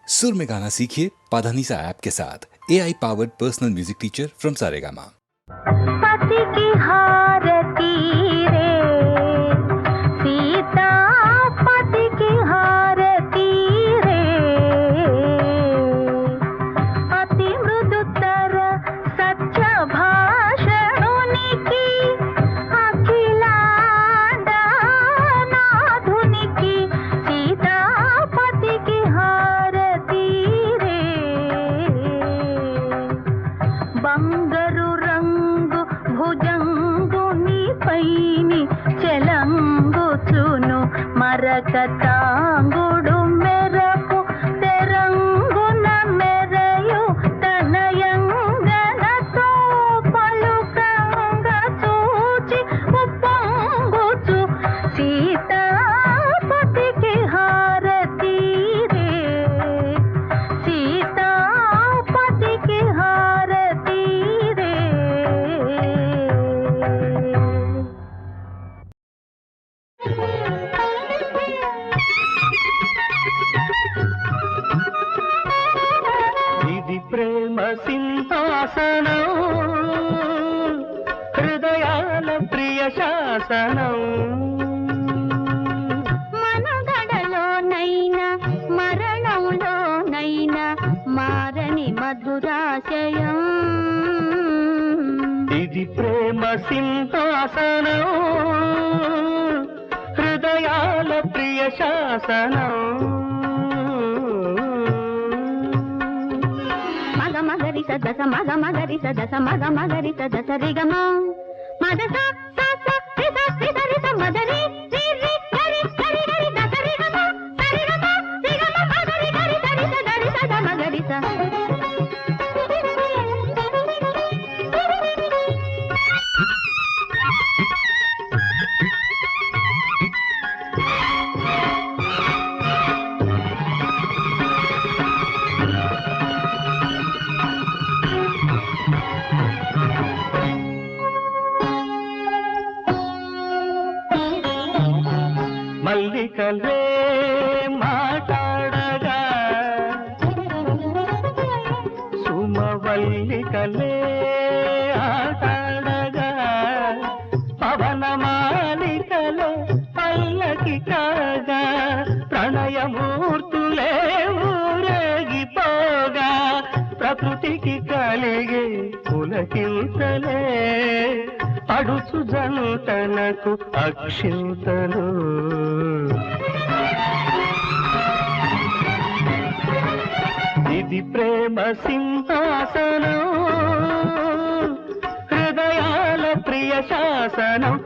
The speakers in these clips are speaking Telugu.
सुर में गाना सीखिए पाधानीसा ऐप के साथ AI powered personal music teacher from Saregama. पति की हारती रे सीता, पति की हारती रे, अति मृदुतर सच्च भाषणुनिकी, अखिलांड नाधुनिकी, सीता पति की हारती रे। బంగరు రంగు భుజంగుని పైని చెలంగుచును మరకతాంగుడు మెరపు తెరంగున మెరయు తనయంగనతో పలుకంగ చూచి ఉప్పొంగుచు సీతాపతికి హారతి రే, సీతాపతికి హారతి రే. ఇది ప్రేమ సింహాసనం, హృదయాల ప్రియ శాసనం. మనగడలోనైనా మరణంలోనైనా మారని మధురాశయం. ఇది ప్రేమ సింహాసనం, హృదయాల ప్రియ శాసనం. మగ మగరి సదస మగ మగరి సదస మగ మగరి సదస రిగమ మదస సస రిస రిస రిస మదరి రి రి గరి గరి గరి దస రిగమ సరిగమ రిగమ మగరి గరి గరి సదరి సద మగరి స. మల్లికలే మాట్లాడగా, సుమవల్లికలే ఆటాడగా, పవనమాలికలే పల్లకి కాగా, ప్రణయమూర్తులే ఊరేగిపోగా, ప్రకృతికి కలిగే పులకింతలే పడుచు జంటనకు అక్షింతలు. ఇది ప్రేమ సింహాసనం, హృదయాల ప్రియ శాసనం.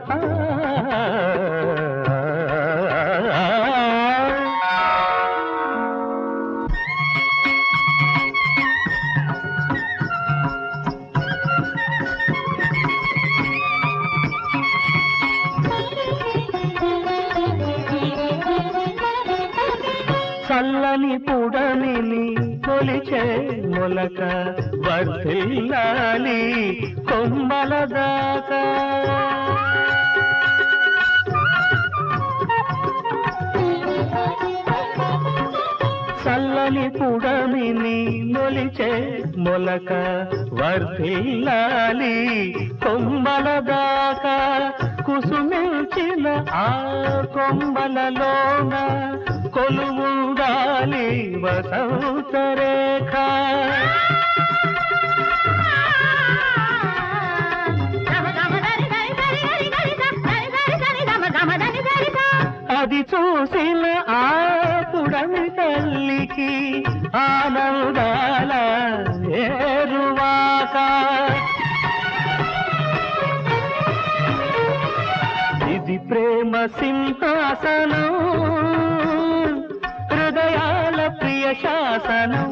చల్లని పుడమిని కొలిచే మొలక వర్ధిల్లాలి కొమ్మల దాకా. చల్లని పుడమిని మొలిచే మొలక వర్ధిల్లాలి కొమ్మల దాకా. కుసుమించిన ఆ కొమ్మలలోన కొలువుండాలి వసంత రేఖ. అది చూసిన ఆ పుడమి తల్లికి ఆనందాల ఏరువాక. ఇది ప్రేమ సింహాసనం, హృదయాల ప్రియ శాసనం.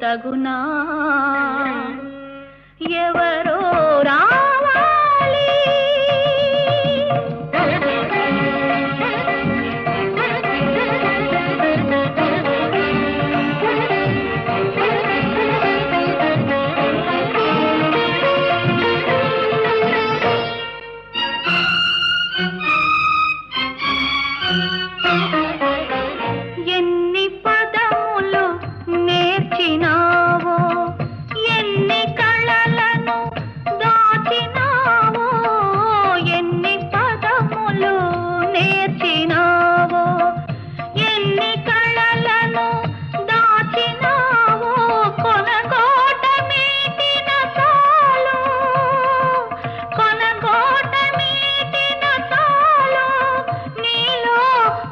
తగునా ఎవరో రావాలి ఎన్ని పదములు నేర్చినావో ఎన్ని కళలను దాచినావో ఎన్ని పదములు నేర్చినావో ఎన్ని కళలను దాచినావో కొనగోట మీటిన చాలు కొనగోట మీటిన చాలు నీలో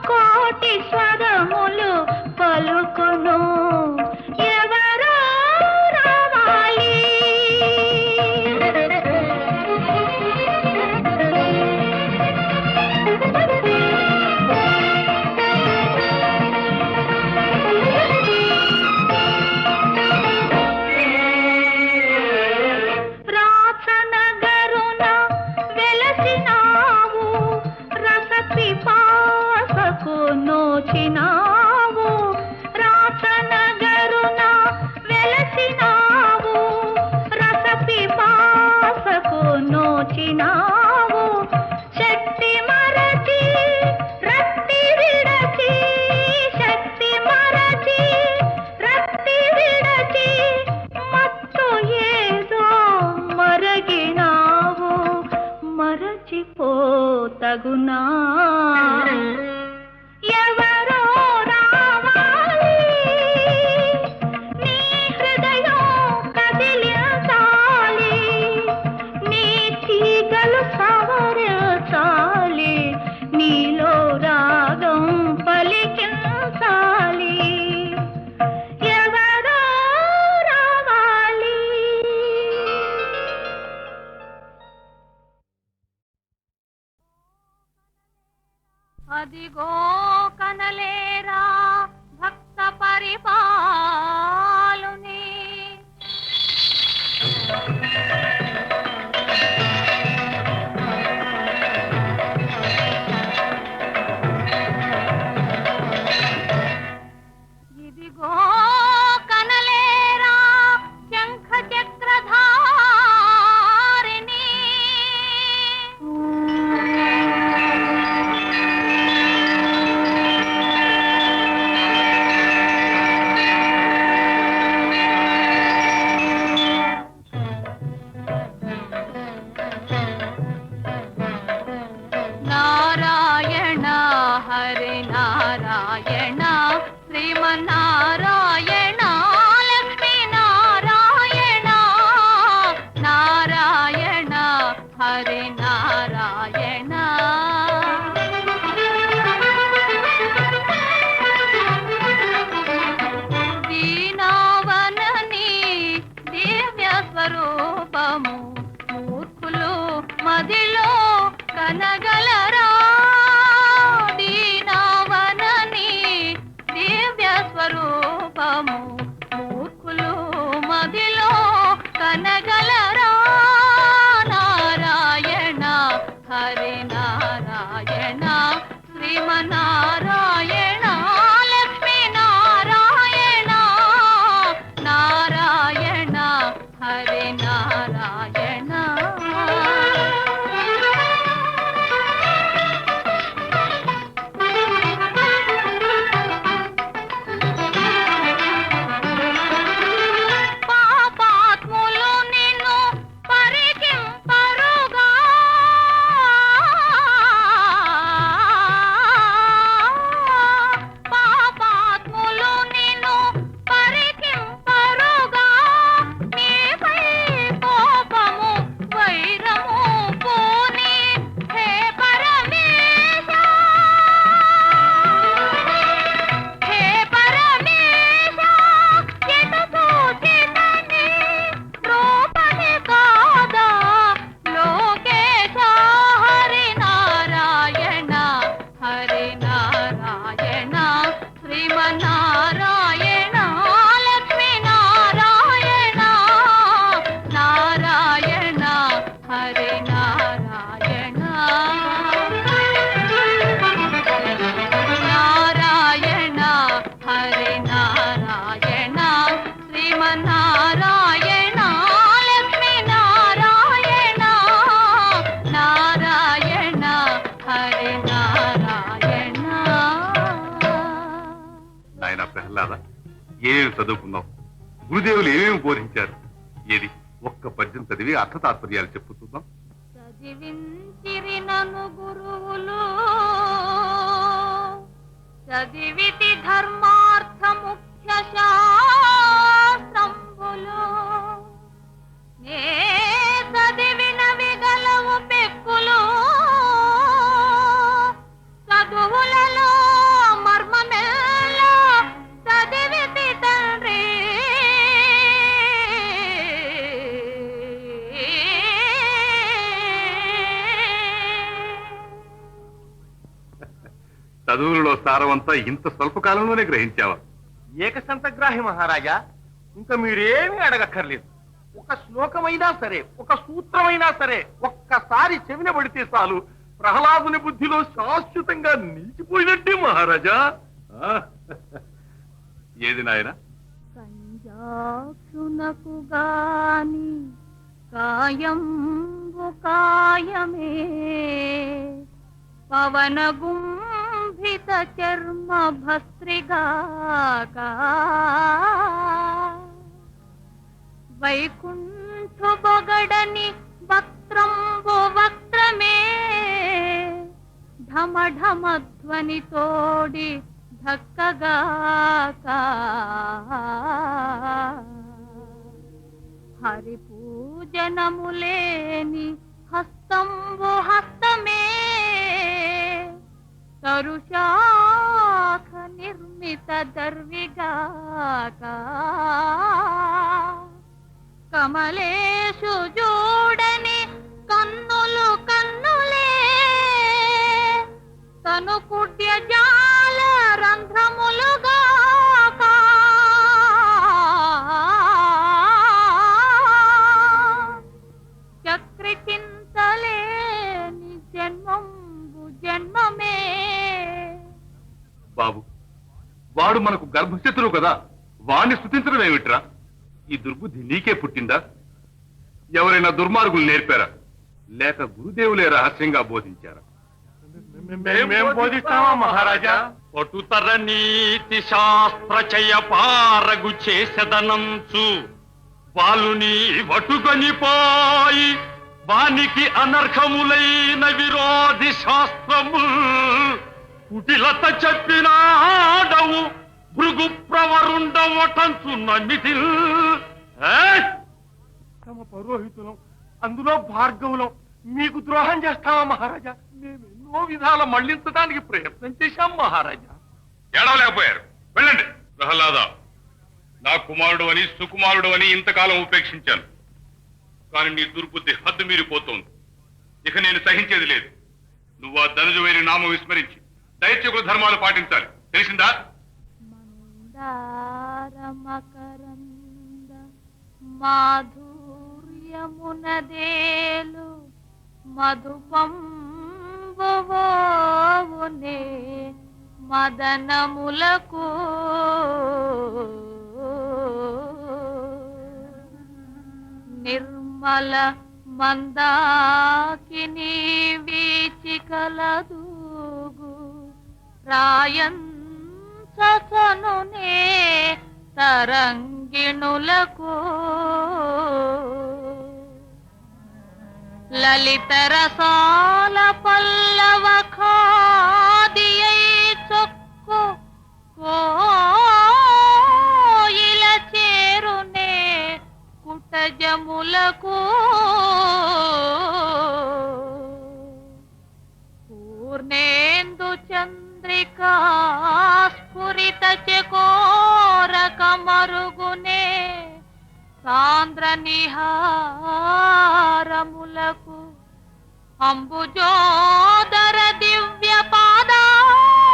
కోటి స్వరములు పలుకును ఎవరో రావాలి రాచనగరున వెలసినావు రస పిపాసకు నోచినావు రాచనగరున వెలసినావు రస పిపాసకు నోచినావు శక్తి మరచి రక్తి విడచి శక్తి మరచి రక్తి విడచి మత్తు ఏదో మరగినావు మరచిపోతగునా ఎవరో రావాలి నీ హృదయం కదిలించాలి నీ తీగలు సవరించాలి నీలో రాగం పలికించాలి ఎవరో రావాలి అదిగో కనలేరా భక్త పరిపాలుని ఇదిగో కనలేరా శంఖ చక్రధారిణి నారాయణ హరి నారాయణ శ్రీమన్నారాయణ లక్ష్మీ నారాయణ నారాయణ హరి నారాయణ దీనావనని దివ్య స్వరూపము మూర్ఖులు మదిలో కనగలరా దీనావనని దివ్య స్వరూపము మూర్ఖులు మదిలో కనగలరా నారాయణ హరి నారాయణ శ్రీమన్నారాయణ లక్ష్మీ నారాయణ నారాయణ హరి నారాయణ పాపాత్ములు నిన్ను పరికింపరుగా పాపాత్ములు నిన్ను పరికింపరుగా నీపై కోపము వైరము పూని హే పరమేశ హే పరమేశ ఎటు పూజితని రూపని కాదా లోకేశ హరి నారాయణ హరి నారాయణ శ్రీమన్నారాయణ లక్ష్మీ నారాయణ ప్రహ్లాద, ఏమేమి చదువుకున్నావు? గురుదేవులు ఏమేమి బోధించారు? ఏది ఒక్క పద్యం చదివి అర్థ తాత్పర్యాలు చెప్పు చూద్దాం. చదివించిరి నన్ను గురువులు చదివితి ధర్మార్థ ముఖ్య శాస్త్రంబులు నే చదివినవి గలవు పెక్కులు చదువులలో మర్మమెల్లా చదివితి తండ్రి చదువులలో సారవంతా ఇంత స్వల్ప కాలంలోనే గ్రహించావా? ఏకసంతగ్రాహి మహారాజా, ఇంకా మీరేమీ అడగక్కర్లేదు. ఒక శ్లోకమైనా సరే, ఒక సూత్రమైనా సరే ఒక్కసారి చెవిన పడితే చాలు ప్రహ్లాదుని బుద్ధిలో శాశ్వతంగా నిలిచిపోయినట్టే మహారాజా. ఆ, ఏది నాయన? కంజాక్షునకు గాని కాయంబు కాయమే పవన గుంభిత చర్మ భస్త్రిగాక వైకుంఠు బొగడని వక్త్రంబు వక్త్రమే ఢమ ఢమ ధ్వని తోడి ధక్కగాక హరి పూజనములేని హస్తంబు హస్తమే తరుశాఖ నిర్మిత దర్విగాక కమలేషు జూడని కన్నులు కన్నులే తను కుడ్య జాల రంధ్రములుగాక చక్రి చింతలేని జన్మంబు జన్మమే. బాబు, వాడు మనకు గర్భశత్రువు కదా, వాణ్ణి స్తుతించడం ఏమిట్రా? ఈ దుర్బుద్ధి నీకే పుట్టిందా? ఎవరైనా దుర్మార్గులు నేర్పారా, లేక గురుదేవులే రహస్యంగా బోధించారా? మేము బోధిస్తామా మహారాజా? పటుతర నీతి శాస్త్రచయ పారగు చేసెదనంచు బాలుని వటుగనిపోయి వానికి అనర్హములైన విరోధి శాస్త్రము కుటిలత చెప్పినాడవు భృగు ప్రవరుండవటంచు నమితి. తమ పౌరోహితులం, అందులో భార్గవులం మీకు ద్రోహం చేస్తామా మహారాజా? మేము ఎన్నో విధాల మళ్లించడానికి ప్రయత్నం చేశాం మహారాజా. ఏడవలేకపోయారు, వెళ్ళండి. ప్రహ్లాద, నా కుమారుడు అని సుకుమారుడు అని ఇంతకాలం ఉపేక్షించాను, కానీ నీ దుర్బుద్ధి హద్దు మీరిపోతోంది. ఇక నేను సహించేది లేదు. నువ్వు ఆ ధనుజువైన నామం విస్మరించి దైత్యకుల ధర్మాలు పాటించాలి, తెలిసిందా? మందారమకరంద మాధుర్యమునదేలు మధుపంబువోవునే మదనములకు నిర్మల మందాకిని వీచికలదూగు రాయంచనునే తరంగిణులకు లలిత రసాల పల్లవ ఖాదియై చొక్కు కోయిల చేరునే కుటజములకు పూర్ణేందు చంద్రికా స్ఫురిత చకోరక మరుగునే సాంద్ర నిహారములకు అంబుజోదర దివ్య పాదారవింద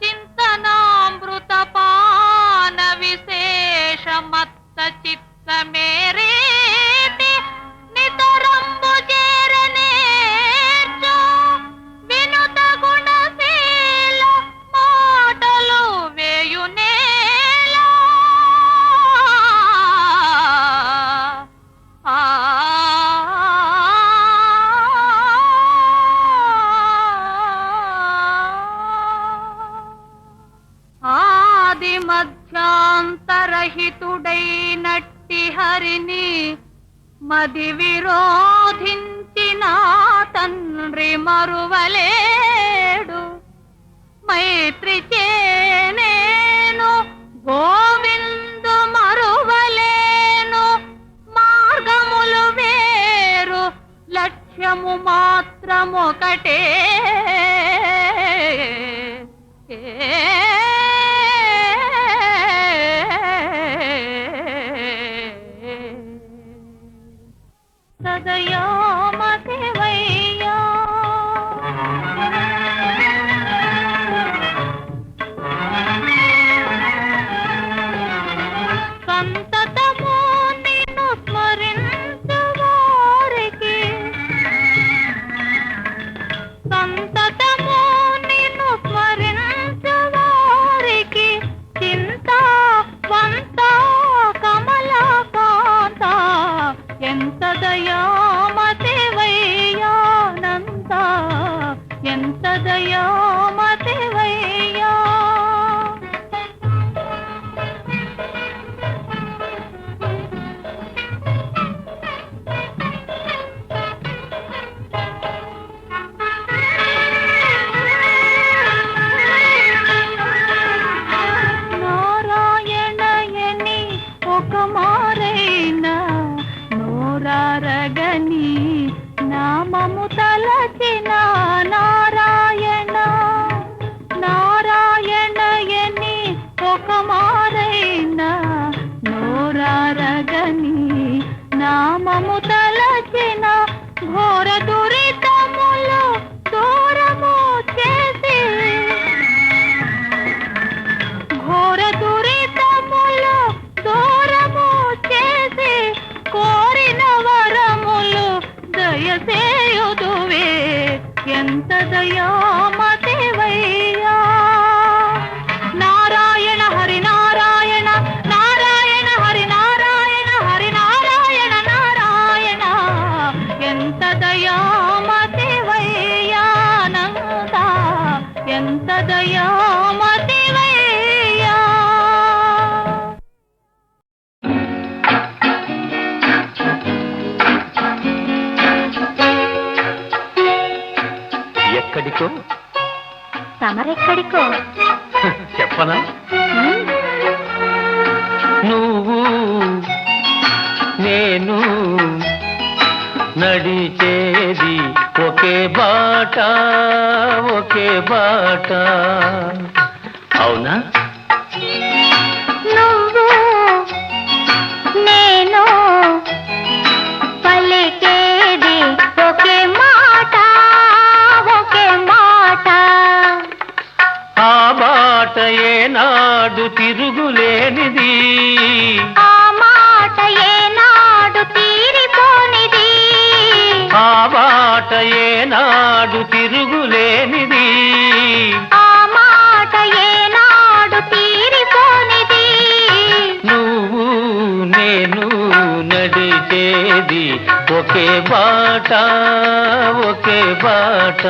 చింతనామృత పాన విశేష మత్త చిత్త మేరేతి నితరంబు చేరనేర్చు వినుత గుణశీల మాటలు వేయునేలా ఆ ఆది మధ్యాంతరహితుడైనట్టి హరిని మది విరోధించిన తండ్రి మరువలేడు. మైత్రి చేనేను గోవిందు మరువలేను. మార్గములు వేరు లక్ష్యము మాత్రమొకటే. సదయామతివయ్యా సంతతము నిన్ను స్మరించు వారికి, సంతతము నిన్ను స్మరించు వారికి చింత వంత కమలకాంత ఎంత దయామతివయ్యానంత ఎంత దయామతివయ్యా. నారాయణయని ఒక మారైన నోరారగని నామము తలచిన నారాయణ. నారాయణయని ఒక మారైన నోరారగని నామము తలచిన ఘోర దురితములు దూరము చేసి, ఘోర దురితములు దూరము చేసి కోరిన వరములు దయసేయుదువే ఎంత దయామతివయ్యా. నారాయణ హరి నారాయణ నారాయణ హరి నారాయణ హరి నారాయణ నారాయణ ఎంత దయామతివయ్యానంద ఎంత దయామతివయ్యా. ఎక్కడికో తమరెక్కడికో చెప్పనా? నువ్వు నేను నడిచేది ఒకే బాట ఒకే బాట, అవునా? నువ్వు నేను పలికేది ఒకే మాట ఒకే మాట. ఆ బాట ఏనాడు తిరుగులేనిది, ఆ మాట ఏనాడు తీరిపోనిది, ఆ బాట ఏనాడు తిరుగులేనిది, ఆ మాట ఏనాడు తీరిపోనిది. నువ్వు నేను నడిచేది ఒకే బాట ఒకే బాట.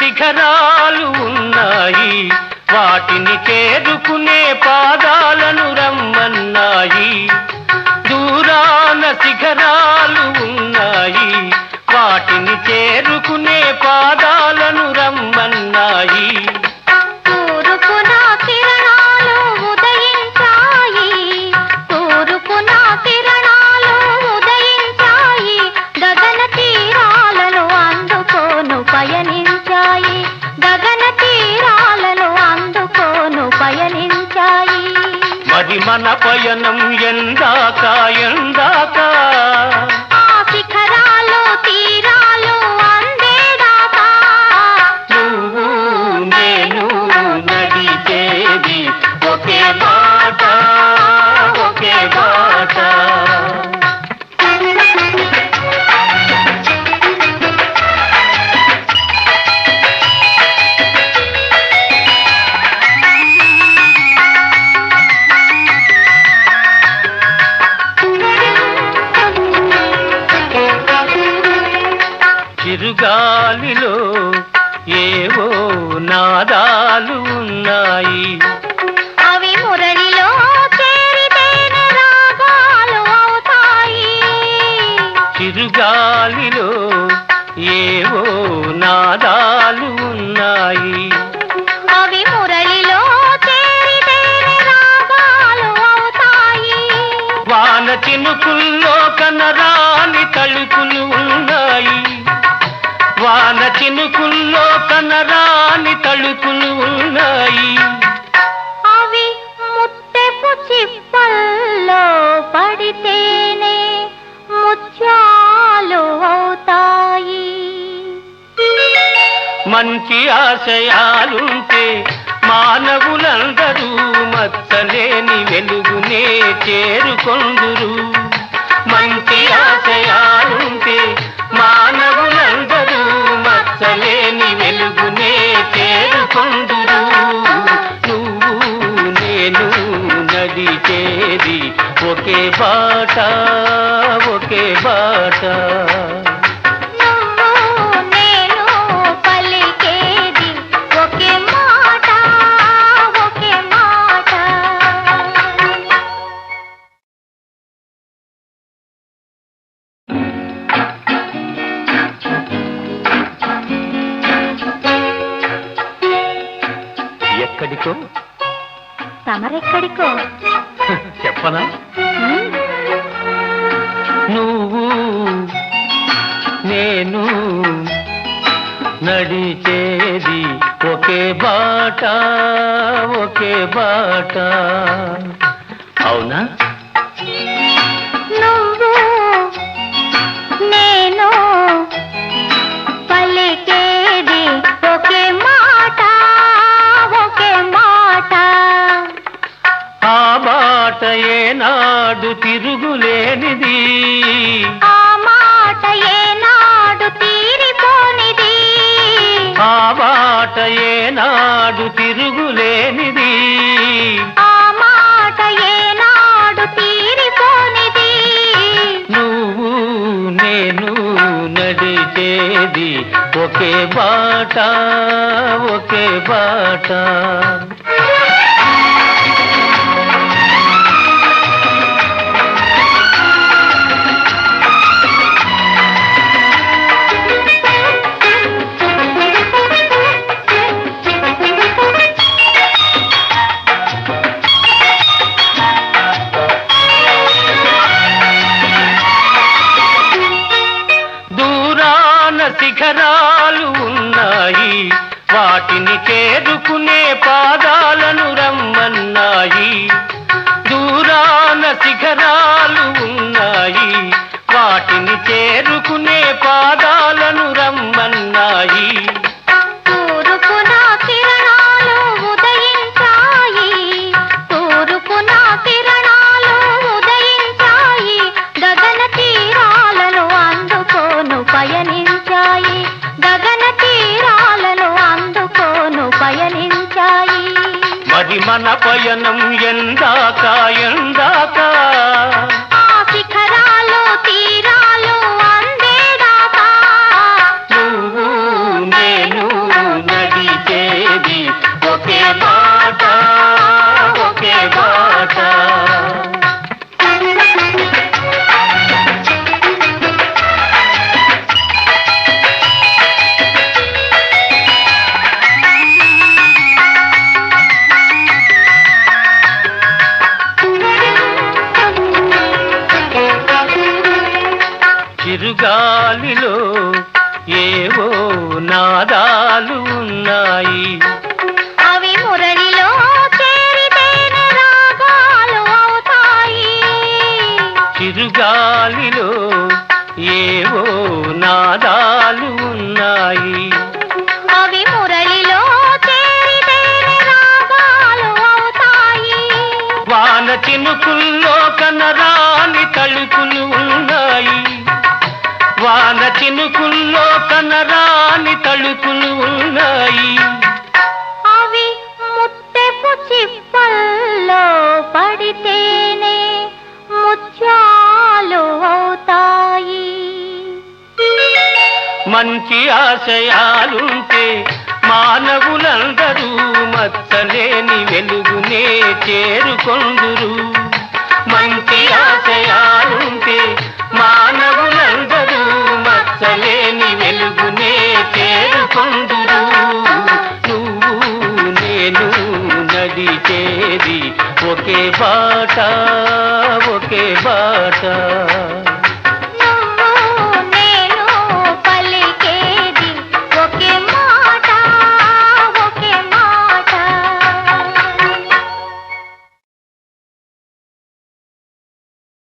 శిఖరాలు ఉన్నాయి, వాటిని చేరుకునే పాదాలను రమ్మన్నాయి. దూరాన శిఖరాలు ఉన్నాయి, వాటిని చేరుకునే పాదాలను రమ్మన్నాయి. తూర్పున కిరణాలు ఉదయించాయి, తూర్పున కిరణాలు ఉదయించాయి, గగన తీరాలను అందుకోను పయనించాయి, గగన తీరాలను అందుకోను పయనించాయి. మరి మన పయనం ఎందాక ఎందాక, ఆ శిఖరాలు తీరాలు అందేదాకా, నువ్వు నేను నడిచేది ఒకే బాట ఒకే బాట. Thank you. చినుకుల్లో కనరాని తళుకులు ఉన్నాయి. అవి ముత్తెపు చిప్పల్లో పడితేనే ముత్యాలు అవుతాయి. మంచి ఆశయాలుంటే మానవులందరూ మచ్చలేని వెలుగునే చేరుకొందురు. మంచి ఆశయాలుంటే మానవులందరూ మచ్చలేని వెలుగునే చేరుకొందురు. నువ్వు నేను నడిచేది ఒకే బాట, ఒకే బాట. ఎక్కడికో? తమరెక్కడికో? చెప్పనా? నువ్వు నేను నడిచేది ఒకే బాట, ఒకే బాట. అవునా? నువ్వు నేను పలికేది ఒకే మాట, ఒకే మాట. ఆ బాట ఏనాడు తిరుగులేనిది, ఆ మాట ఏనాడు తీరిపోనిది, ఆ బాట ఏనాడు తిరుగులేనిది, ఆ మాట ఏనాడు తీరిపోనిది. నువ్వు నేను నడిచేది ఒకే బాట, ఒకే బాట. శిఖరాలు ఉన్నాయి, వాటిని చేరుకునే పాదాలను రమ్మన్నాయి. దూరాన శిఖరాలు ఉన్నాయి, వాటిని చేరుకునే పాదాలను రమ్మన్నాయి. తూర్పున కిరణాలు ఉదయించాయి, తూర్పున కిరణాలు ఉదయించాయి, గగన తీరాలను అందుకోను పయనించాయి, గగన తీరాలను అందుకోను పయనించాయి. మరి మన పయనం ఎందాక, ఎందాక? ఆ శిఖరాలు తీరాలు అందేదాకా. నువ్వు నేను నడిచేది ఒకే బాట, ఒకే బాట. చిరుగాలిలో ఏవో నాదాలు ఉన్నాయి, అవి మురళిలో చేరితేనే రాగాలు అవుతాయి. చిరుగాలిలో ఏవో నాదాలు ఉన్నాయి, అవి మురళిలో చేరితేనే రాగాలు అవుతాయి. వాన చినుకుల్లో కనరాని తళుకులు ఉన్నాయి, వాన చినుకుల్లో కనరాని తళుకులు ఉన్నాయి. అవి ముత్తెపు చిప్పల్లో పడితేనే ముత్యాలు అవుతాయి. మంచి ఆశయాలుంటే మానవులందరూ మచ్చలేని వెలుగునే చేరుకొందురు. మంచి ఆశయాలుంటే మానవులందరూ మచ్చలేని వెలుగునే చేరుకొందురు. నువ్వు నేను నడిచేది ఒకే బాట, ఒకే బాట.